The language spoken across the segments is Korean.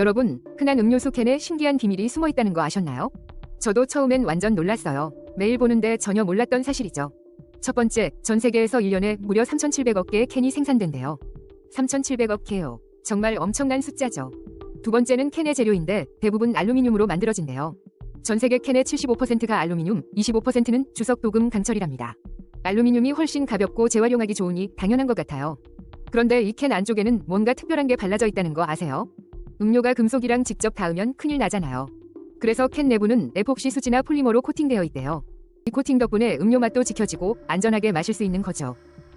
여러분, 흔한 음료수 캔에 신기한 비밀이 숨어 있다는 거 아셨나요? 저도 처음엔 완전 놀랐어요. 매일 보는데 전혀 몰랐던 사실이죠. 첫 번째, 전 세계에서 1년에 무려 3,700억 개의 캔이 생산된대요. 3,700억 개요. 정말 엄청난 숫자죠. 두 번째는 캔의 재료인데 대부분 알루미늄으로 만들어진대요. 전 세계 캔의 75%가 알루미늄, 25%는 주석 도금 강철이랍니다. 알루미늄이 훨씬 가볍고 재활용하기 좋으니 당연한 것 같아요. 그런데 이 캔 안쪽에는 뭔가 특별한 게 발라져 있다는 거 아세요? 음료가 금속이랑 직접 닿으면 큰일 나잖아요. 그래서 캔 내부는 에폭시 수지나 폴리머로 코팅되어 있대요. 이 코팅 덕분에 음료 맛도 지켜지고 안전하게 마실 수 있는 거죠.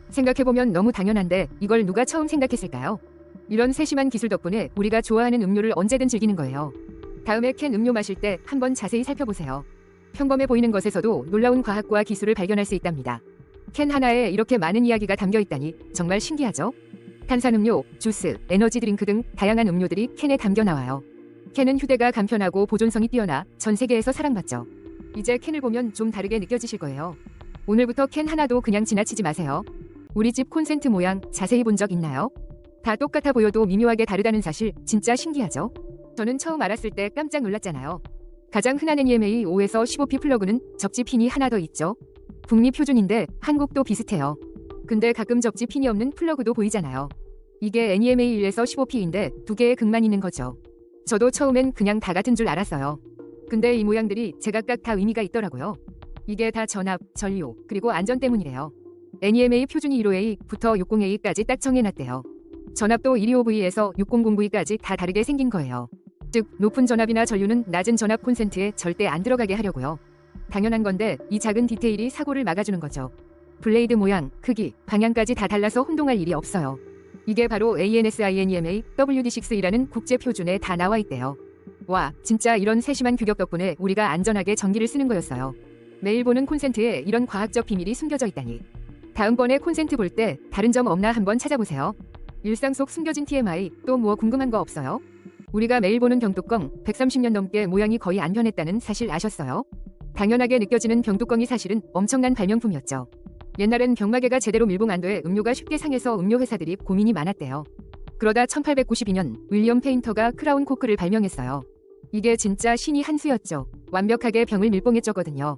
생각해보면 너무 당연한데 이걸 누가 처음 생각했을까요? 이런 세심한 기술 덕분에 우리가 좋아하는 음료를 언제든 즐기는 거예요. 다음에 캔 음료 마실 때 한번 자세히 살펴보세요. 평범해 보이는 것에서도 놀라운 과학과 기술을 발견할 수 있답니다. 캔 하나에 이렇게 많은 이야기가 담겨 있다니 정말 신기하죠? 탄산음료, 주스, 에너지 드링크 등 다양한 음료들이 캔에 담겨 나와요. 캔은 휴대가 간편하고 보존성이 뛰어나 전 세계에서 사랑받죠. 이제 캔을 보면 좀 다르게 느껴지실 거예요. 오늘부터 캔 하나도 그냥 지나치지 마세요. 우리 집 콘센트 모양 자세히 본 적 있나요? 다 똑같아 보여도 미묘하게 다르다는 사실 진짜 신기하죠? 저는 처음 알았을 때 깜짝 놀랐잖아요. 가장 흔한 NEMA 5에서 15P 플러그는 접지 핀이 하나 더 있죠. 북미 표준인데 한국도 비슷해요. 근데 가끔 접지 핀이 없는 플러그도 보이잖아요. 이게 NEMA 1에서 15P인데 두 개의 극만 있는 거죠. 저도 처음엔 그냥 다 같은 줄 알았어요. 근데 이 모양들이 제각각 다 의미가 있더라고요. 이게 다 전압, 전류, 그리고 안전 때문이래요. NEMA 표준이 15A부터 60A까지 딱 정해놨대요. 전압도 225V에서 600V까지 다 다르게 생긴 거예요. 즉, 높은 전압이나 전류는 낮은 전압 콘센트에 절대 안 들어가게 하려고요. 당연한 건데 이 작은 디테일이 사고를 막아주는 거죠. 블레이드 모양, 크기, 방향까지 다 달라서 혼동할 일이 없어요. 이게 바로 ANSI-NEMA WD6이라는 국제 표준에 다 나와 있대요. 와, 진짜 이런 세심한 규격 덕분에 우리가 안전하게 전기를 쓰는 거였어요. 매일 보는 콘센트에 이런 과학적 비밀이 숨겨져 있다니. 다음번에 콘센트 볼 때 다른 점 없나 한번 찾아보세요. 일상 속 숨겨진 TMI 또 뭐 궁금한 거 없어요? 우리가 매일 보는 병뚜껑 130년 넘게 모양이 거의 안 변했다는 사실 아셨어요? 당연하게 느껴지는 병뚜껑이 사실은 엄청난 발명품이었죠. 옛날엔 병마개가 제대로 밀봉 안 돼 음료가 쉽게 상해서 음료 회사들이 고민이 많았대요. 그러다 1892년 윌리엄 페인터가 크라운 코크를 발명했어요. 이게 진짜 신이 한 수였죠. 완벽하게 병을 밀봉했거든요.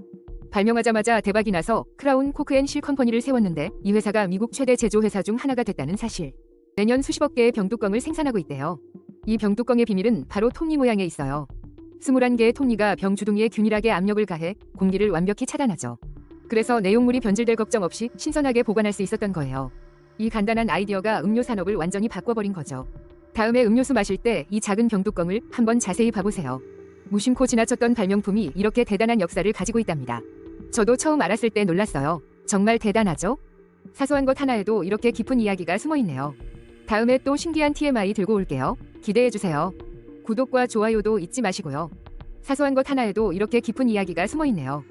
발명하자마자 대박이 나서 크라운 코크 앤 실 컴퍼니를 세웠는데 이 회사가 미국 최대 제조회사 중 하나가 됐다는 사실. 매년 수십억 개의 병뚜껑을 생산하고 있대요. 이 병뚜껑의 비밀은 바로 톱니 모양에 있어요. 21개의 톱니가 병 주둥이에 균일하게 압력을 가해 공기를 완벽히 차단하죠. 그래서 내용물이 변질될 걱정 없이 신선하게 보관할 수 있었던 거예요. 이 간단한 아이디어가 음료 산업을 완전히 바꿔버린 거죠. 다음에 음료수 마실 때 이 작은 병뚜껑을 한번 자세히 봐보세요. 무심코 지나쳤던 발명품이 이렇게 대단한 역사를 가지고 있답니다. 저도 처음 알았을 때 놀랐어요. 정말 대단하죠? 사소한 것 하나에도 이렇게 깊은 이야기가 숨어있네요. 다음에 또 신기한 TMI 들고 올게요. 기대해주세요. 구독과 좋아요도 잊지 마시고요. 사소한 것 하나에도 이렇게 깊은 이야기가 숨어있네요.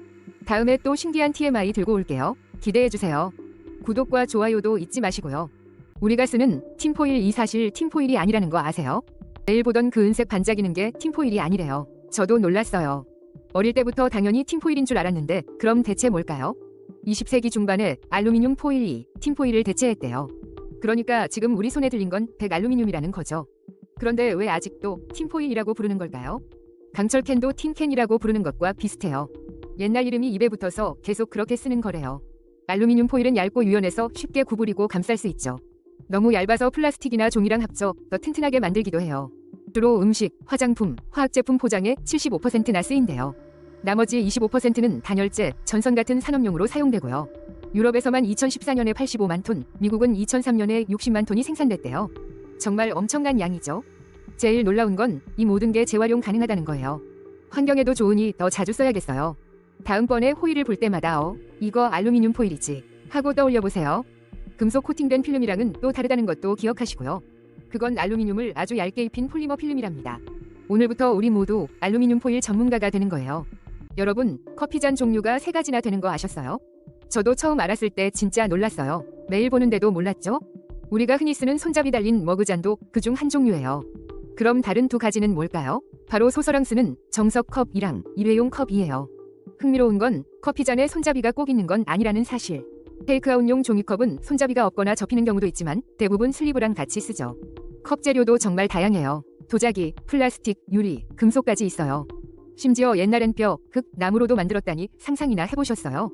다음에 또 신기한 TMI 들고 올게요. 기대해주세요. 구독과 좋아요도 잊지 마시고요. 우리가 쓰는 틴포일 이 사실 틴포일이 아니라는 거 아세요? 매일 보던 그 은색 반짝이는 게 틴포일이 아니래요. 저도 놀랐어요. 어릴 때부터 당연히 틴포일인 줄 알았는데 그럼 대체 뭘까요? 20세기 중반에 알루미늄 포일이 틴포일을 대체했대요. 그러니까 지금 우리 손에 들린 건 백알루미늄이라는 거죠. 그런데 왜 아직도 틴포일이라고 부르는 걸까요? 강철캔도 틴캔이라고 부르는 것과 비슷해요. 옛날 이름이 입에 붙어서 계속 그렇게 쓰는 거래요. 알루미늄 포일은 얇고 유연해서 쉽게 구부리고 감쌀 수 있죠. 너무 얇아서 플라스틱이나 종이랑 합쳐 더 튼튼하게 만들기도 해요. 주로 음식, 화장품, 화학제품 포장에 75%나 쓰인대요. 나머지 25%는 단열재, 전선 같은 산업용으로 사용되고요. 유럽에서만 2014년에 85만 톤, 미국은 2003년에 60만 톤이 생산됐대요. 정말 엄청난 양이죠. 제일 놀라운 건 이 모든 게 재활용 가능하다는 거예요. 환경에도 좋으니 더 자주 써야겠어요. 다음번에 호일을 볼 때마다 이거 알루미늄 포일이지 하고 떠올려보세요. 금속 코팅된 필름이랑은 또 다르다는 것도 기억하시고요. 그건 알루미늄을 아주 얇게 입힌 폴리머 필름이랍니다. 오늘부터 우리 모두 알루미늄 포일 전문가가 되는 거예요. 여러분, 커피잔 종류가 3가지나 되는 거 아셨어요? 저도 처음 알았을 때 진짜 놀랐어요. 매일 보는데도 몰랐죠? 우리가 흔히 쓰는 손잡이 달린 머그잔도 그중 한 종류예요. 그럼 다른 2가지는 뭘까요? 바로 소서랑 쓰는 정석 컵이랑 일회용 컵이에요. 흥미로운 건 커피잔에 손잡이가 꼭 있는 건 아니라는 사실. 테이크아웃용 종이컵은 손잡이가 없거나 접히는 경우도 있지만 대부분 슬리브랑 같이 쓰죠. 컵 재료도 정말 다양해요. 도자기, 플라스틱, 유리, 금속까지 있어요. 심지어 옛날엔 뼈, 나무로도 만들었다니 상상이나 해보셨어요?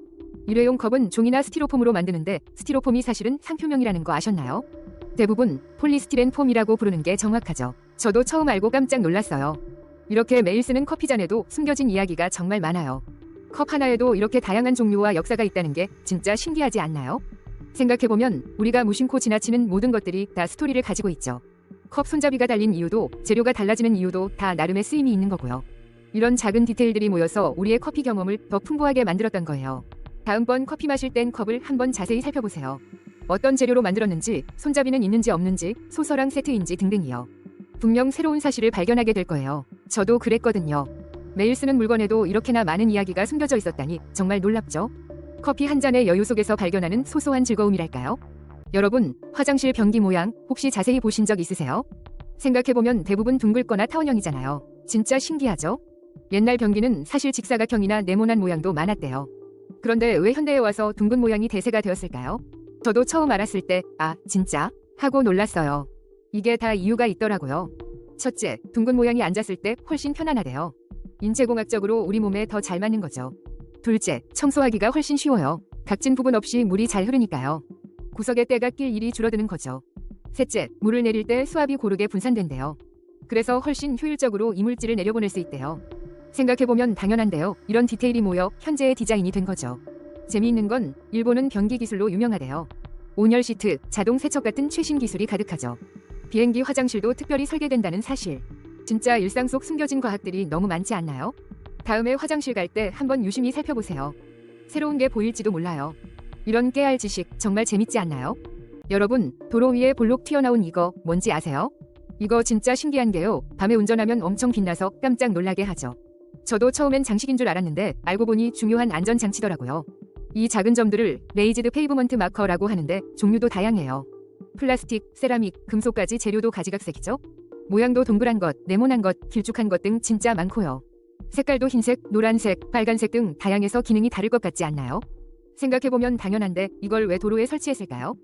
일회용 컵은 종이나 스티로폼으로 만드는데 스티로폼이 사실은 상표명이라는 거 아셨나요? 대부분 폴리스티렌 폼이라고 부르는 게 정확하죠. 저도 처음 알고 깜짝 놀랐어요. 이렇게 매일 쓰는 커피잔에도 숨겨진 이야기가 정말 많아요. 컵 하나에도 이렇게 다양한 종류와 역사가 있다는 게 진짜 신기하지 않나요? 생각해보면 우리가 무심코 지나치는 모든 것들이 다 스토리를 가지고 있죠. 컵 손잡이가 달린 이유도, 재료가 달라지는 이유도 다 나름의 쓰임이 있는 거고요. 이런 작은 디테일들이 모여서 우리의 커피 경험을 더 풍부하게 만들었던 거예요. 다음번 커피 마실 땐 컵을 한번 자세히 살펴보세요. 어떤 재료로 만들었는지, 손잡이는 있는지 없는지, 소서랑 세트인지 등등이요. 분명 새로운 사실을 발견하게 될 거예요. 저도 그랬거든요. 매일 쓰는 물건에도 이렇게나 많은 이야기가 숨겨져 있었다니 정말 놀랍죠? 커피 한 잔의 여유 속에서 발견하는 소소한 즐거움이랄까요? 여러분, 화장실 변기 모양 혹시 자세히 보신 적 있으세요? 생각해보면 대부분 둥글거나 타원형이잖아요. 진짜 신기하죠? 옛날 변기는 사실 직사각형이나 네모난 모양도 많았대요. 그런데 왜 현대에 와서 둥근 모양이 대세가 되었을까요? 저도 처음 알았을 때 아, 진짜? 하고 놀랐어요. 이게 다 이유가 있더라고요. 첫째, 둥근 모양이 앉았을 때 훨씬 편안하대요. 인체공학적으로 우리 몸에 더 잘 맞는 거죠. 둘째, 청소하기가 훨씬 쉬워요. 각진 부분 없이 물이 잘 흐르니까요. 구석에 때가 낄 일이 줄어드는 거죠. 셋째, 물을 내릴 때 수압이 고르게 분산된대요. 그래서 훨씬 효율적으로 이물질을 내려보낼 수 있대요. 생각해보면 당연한데요. 이런 디테일이 모여 현재의 디자인이 된 거죠. 재미있는 건 일본은 변기 기술로 유명하대요. 온열 시트, 자동 세척 같은 최신 기술이 가득하죠. 비행기 화장실도 특별히 설계된다는 사실. 진짜 일상 속 숨겨진 과학들이 너무 많지 않나요? 다음에 화장실 갈 때 한번 유심히 살펴보세요. 새로운 게 보일지도 몰라요. 이런 깨알 지식 정말 재밌지 않나요? 여러분, 도로 위에 볼록 튀어나온 이거 뭔지 아세요? 이거 진짜 신기한 게요. 밤에 운전하면 엄청 빛나서 깜짝 놀라게 하죠. 저도 처음엔 장식인 줄 알았는데 알고 보니 중요한 안전장치더라고요. 이 작은 점들을 레이즈드 페이브먼트 마커라고 하는데 종류도 다양해요. 플라스틱, 세라믹, 금속까지 재료도 가지각색이죠. 모양도 동그란 것, 네모난 것, 길쭉한 것 등 진짜 많고요. 색깔도 흰색, 노란색, 빨간색 등 다양해서 기능이 다를 것 같지 않나요? 생각해보면 당연한데 이걸 왜 도로에 설치했을까요?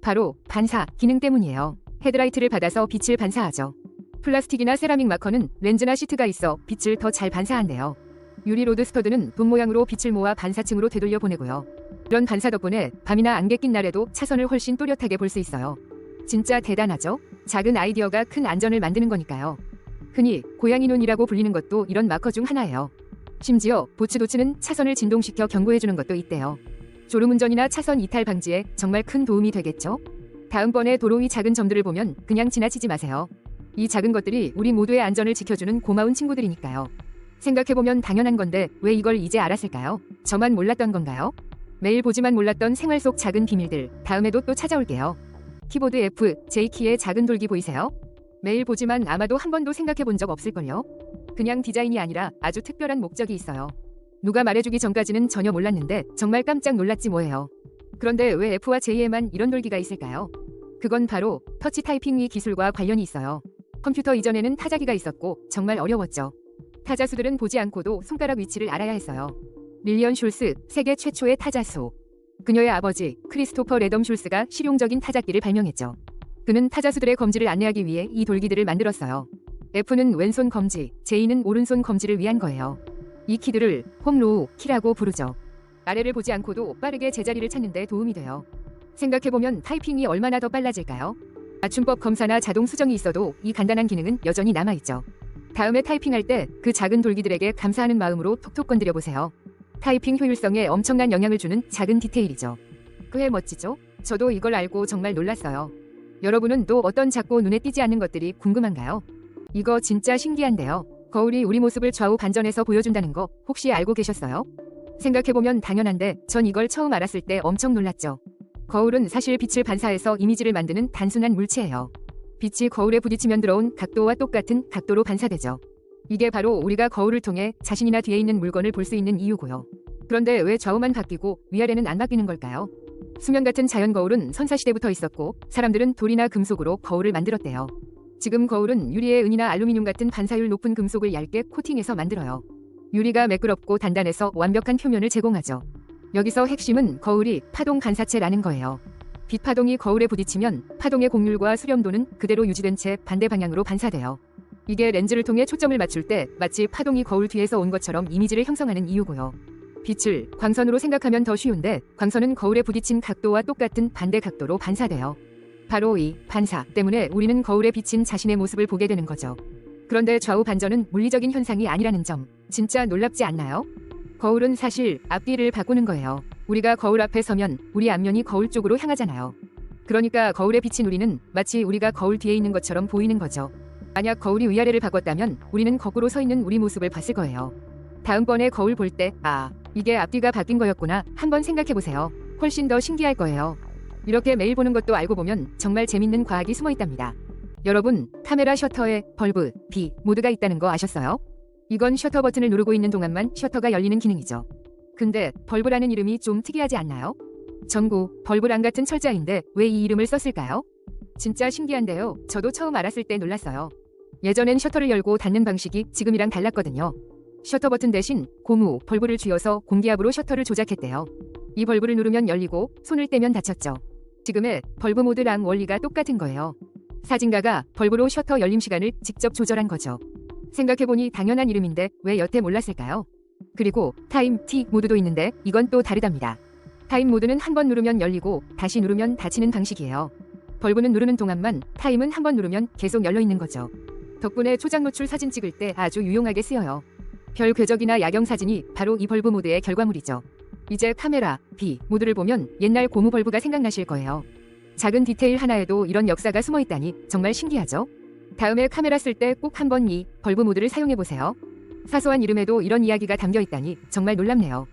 바로 반사 기능 때문이에요. 헤드라이트를 받아서 빛을 반사하죠. 플라스틱이나 세라믹 마커는 렌즈나 시트가 있어 빛을 더 잘 반사한대요. 유리 로드스터드는 돈 모양으로 빛을 모아 반사층으로 되돌려 보내고요. 이런 반사 덕분에 밤이나 안개 낀 날에도 차선을 훨씬 또렷하게 볼 수 있어요. 진짜 대단하죠? 작은 아이디어가 큰 안전을 만드는 거니까요. 흔히 고양이 눈이라고 불리는 것도 이런 마커 중 하나예요. 심지어 보츠도츠는 차선을 진동시켜 경고해주는 것도 있대요. 졸음운전이나 차선 이탈 방지에 정말 큰 도움이 되겠죠? 다음번에 도로 위 작은 점들을 보면 그냥 지나치지 마세요. 이 작은 것들이 우리 모두의 안전을 지켜주는 고마운 친구들이니까요. 생각해보면 당연한 건데 왜 이걸 이제 알았을까요? 저만 몰랐던 건가요? 매일 보지만 몰랐던 생활 속 작은 비밀들, 다음에도 또 찾아올게요. 키보드 F, J키의 작은 돌기 보이세요? 매일 보지만 아마도 한 번도 생각해본 적 없을걸요? 그냥 디자인이 아니라 아주 특별한 목적이 있어요. 누가 말해주기 전까지는 전혀 몰랐는데 정말 깜짝 놀랐지 뭐예요. 그런데 왜 F와 J에만 이런 돌기가 있을까요? 그건 바로 터치 타이핑 위 기술과 관련이 있어요. 컴퓨터 이전에는 타자기가 있었고 정말 어려웠죠. 타자수들은 보지 않고도 손가락 위치를 알아야 했어요. 릴리언 슐스, 세계 최초의 타자수. 그녀의 아버지 크리스토퍼 레덤 슐스가 실용적인 타자기를 발명했죠. 그는 타자수들의 검지를 안내하기 위해 이 돌기들을 만들었어요. F는 왼손 검지, J는 오른손 검지를 위한 거예요. 이 키들을 홈로우 키라고 부르죠. 아래를 보지 않고도 빠르게 제자리를 찾는 데 도움이 돼요. 생각해보면 타이핑이 얼마나 더 빨라질까요? 맞춤법 검사나 자동 수정이 있어도 이 간단한 기능은 여전히 남아있죠. 다음에 타이핑할 때 그 작은 돌기들에게 감사하는 마음으로 톡톡 건드려 보세요. 타이핑 효율성에 엄청난 영향을 주는 작은 디테일이죠. 꽤 멋지죠? 저도 이걸 알고 정말 놀랐어요. 여러분은 또 어떤 작고 눈에 띄지 않는 것들이 궁금한가요? 이거 진짜 신기한데요. 거울이 우리 모습을 좌우 반전해서 보여준다는 거 혹시 알고 계셨어요? 생각해보면 당연한데 전 이걸 처음 알았을 때 엄청 놀랐죠. 거울은 사실 빛을 반사해서 이미지를 만드는 단순한 물체예요. 빛이 거울에 부딪히면 들어온 각도와 똑같은 각도로 반사되죠. 이게 바로 우리가 거울을 통해 자신이나 뒤에 있는 물건을 볼 수 있는 이유고요. 그런데 왜 좌우만 바뀌고 위아래는 안 바뀌는 걸까요? 수면 같은 자연 거울은 선사시대부터 있었고 사람들은 돌이나 금속으로 거울을 만들었대요. 지금 거울은 유리에 은이나 알루미늄 같은 반사율 높은 금속을 얇게 코팅해서 만들어요. 유리가 매끄럽고 단단해서 완벽한 표면을 제공하죠. 여기서 핵심은 거울이 파동 간사체라는 거예요. 빛 파동이 거울에 부딪히면 파동의 곡률과 수렴도는 그대로 유지된 채 반대 방향으로 반사돼요. 이게 렌즈를 통해 초점을 맞출 때 마치 파동이 거울 뒤에서 온 것처럼 이미지를 형성하는 이유고요. 빛을 광선으로 생각하면 더 쉬운데 광선은 거울에 부딪힌 각도와 똑같은 반대 각도로 반사돼요. 바로 이 반사 때문에 우리는 거울에 비친 자신의 모습을 보게 되는 거죠. 그런데 좌우 반전은 물리적인 현상이 아니라는 점 진짜 놀랍지 않나요? 거울은 사실 앞뒤를 바꾸는 거예요. 우리가 거울 앞에 서면 우리 앞면이 거울 쪽으로 향하잖아요. 그러니까 거울에 비친 우리는 마치 우리가 거울 뒤에 있는 것처럼 보이는 거죠. 만약 거울이 위아래를 바꿨다면 우리는 거꾸로 서 있는 우리 모습을 봤을 거예요. 다음번에 거울 볼 때 이게 앞뒤가 바뀐 거였구나 한번 생각해보세요. 훨씬 더 신기할 거예요. 이렇게 매일 보는 것도 알고 보면 정말 재밌는 과학이 숨어 있답니다. 여러분, 카메라 셔터에 벌브, B 모드가 있다는 거 아셨어요? 이건 셔터 버튼을 누르고 있는 동안만 셔터가 열리는 기능이죠. 근데 벌브라는 이름이 좀 특이하지 않나요? 전구, 벌브랑 같은 철자인데 왜 이 이름을 썼을까요? 진짜 신기한데요. 저도 처음 알았을 때 놀랐어요. 예전엔 셔터를 열고 닫는 방식이 지금이랑 달랐거든요. 셔터 버튼 대신 고무, 벌브를 쥐어서 공기압으로 셔터를 조작했대요. 이 벌브를 누르면 열리고 손을 떼면 닫혔죠. 지금의 벌브 모드랑 원리가 똑같은 거예요. 사진가가 벌브로 셔터 열림 시간을 직접 조절한 거죠. 생각해보니 당연한 이름인데 왜 여태 몰랐을까요? 그리고 타임 T 모드도 있는데 이건 또 다르답니다. 타임 모드는 한 번 누르면 열리고 다시 누르면 닫히는 방식이에요. 벌브는 누르는 동안만, 타임은 한 번 누르면 계속 열려 있는 거죠. 덕분에 초장 노출 사진 찍을 때 아주 유용하게 쓰여요. 별 궤적이나 야경 사진이 바로 이 벌브 모드의 결과물이죠. 이제 카메라 B 모드를 보면 옛날 고무 벌브가 생각나실 거예요. 작은 디테일 하나에도 이런 역사가 숨어 있다니 정말 신기하죠? 다음에 카메라 쓸 때 꼭 한번 이 벌브 모드를 사용해보세요. 사소한 이름에도 이런 이야기가 담겨 있다니 정말 놀랍네요.